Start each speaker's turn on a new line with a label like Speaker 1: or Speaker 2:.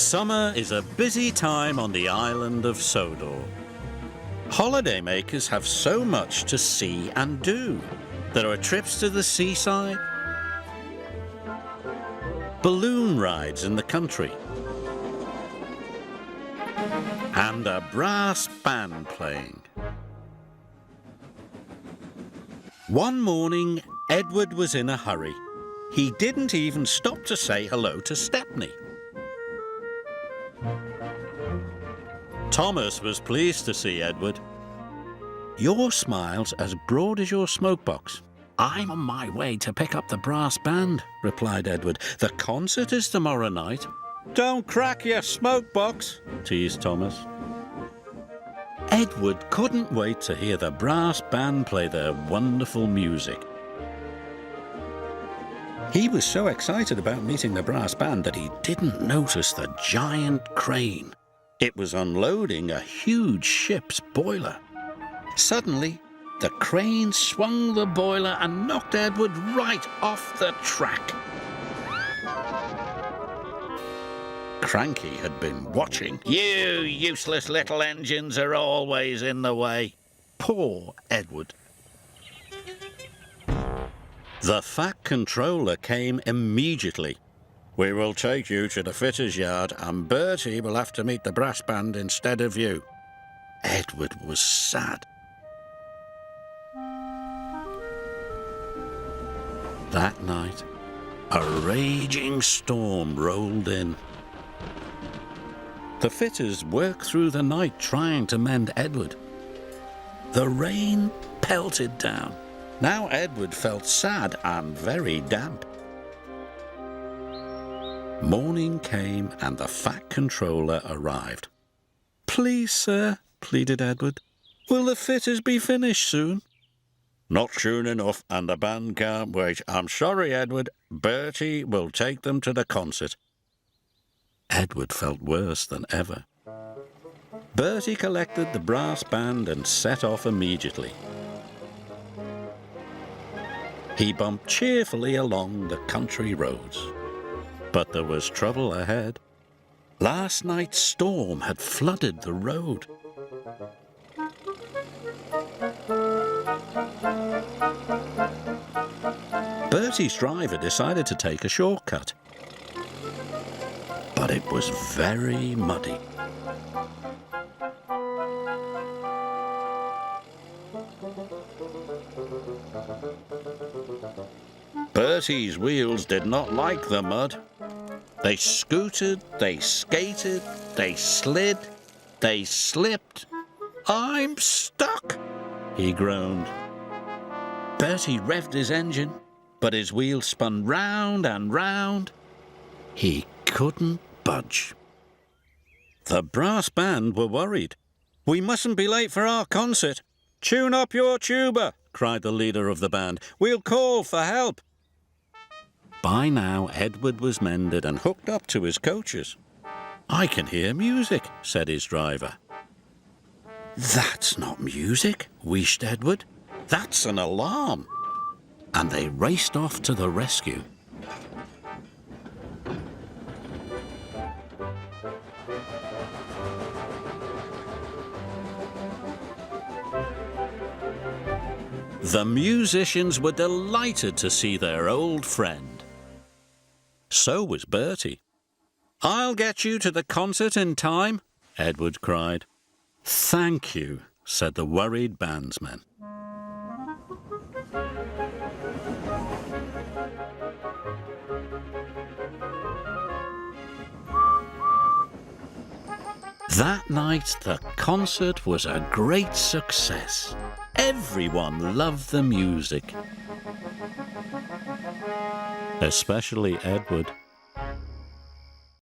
Speaker 1: Summer is a busy time on the island of Sodor. Holidaymakers have so much to see and do. There are trips to the seaside, balloon rides in the country, and a brass band playing. One morning, Edward was in a hurry. He didn't even stop to say hello to Stepney. Thomas was pleased to see Edward. "Your smile's as broad as your smoke box." "I'm on my way to pick up the brass band," replied Edward. "The concert is tomorrow night." "Don't crack your smoke box," teased Thomas. Edward couldn't wait to hear the brass band play their wonderful music. He was so excited about meeting the brass band that he didn't notice the giant crane. It was unloading a huge ship's boiler. Suddenly, the crane swung the boiler and knocked Edward right off the track. Cranky had been watching. "You useless little engines are always in the way." Poor Edward. The Fat Controller came immediately. "We will take you to the fitter's yard and Bertie will have to meet the brass band instead of you." Edward was sad. That night, a raging storm rolled in. The fitters worked through the night trying to mend Edward. The rain pelted down. Now Edward felt sad and very damp. Morning came and the Fat Controller arrived. "Please, sir," pleaded Edward, "will the fitters be finished soon?" "Not soon enough, and the band can't wait. I'm sorry, Edward. Bertie will take them to the concert." Edward felt worse than ever. Bertie collected the brass band and set off immediately. He bumped cheerfully along the country roads. But there was trouble ahead. Last night's storm had flooded the road. Bertie's driver decided to take a shortcut. But it was very muddy. Bertie's wheels did not like the mud. They scooted, they skated, they slid, they slipped. "I'm stuck," he groaned. Bertie revved his engine, but his wheels spun round and round. He couldn't budge. The brass band were worried. "We mustn't be late for our concert." "Tune up your tuba," cried the leader of the band. "We'll call for help." By now, Edward was mended and hooked up to his coaches. "I can hear music," said his driver. "That's not music," wheezed Edward. "That's an alarm." And they raced off to the rescue. The musicians were delighted to see their old friend. So was Bertie. "I'll get you to the concert in time," Edward cried. "Thank you," said the worried bandsman. That night, the concert was a great success. Everyone loved the music, especially Edward.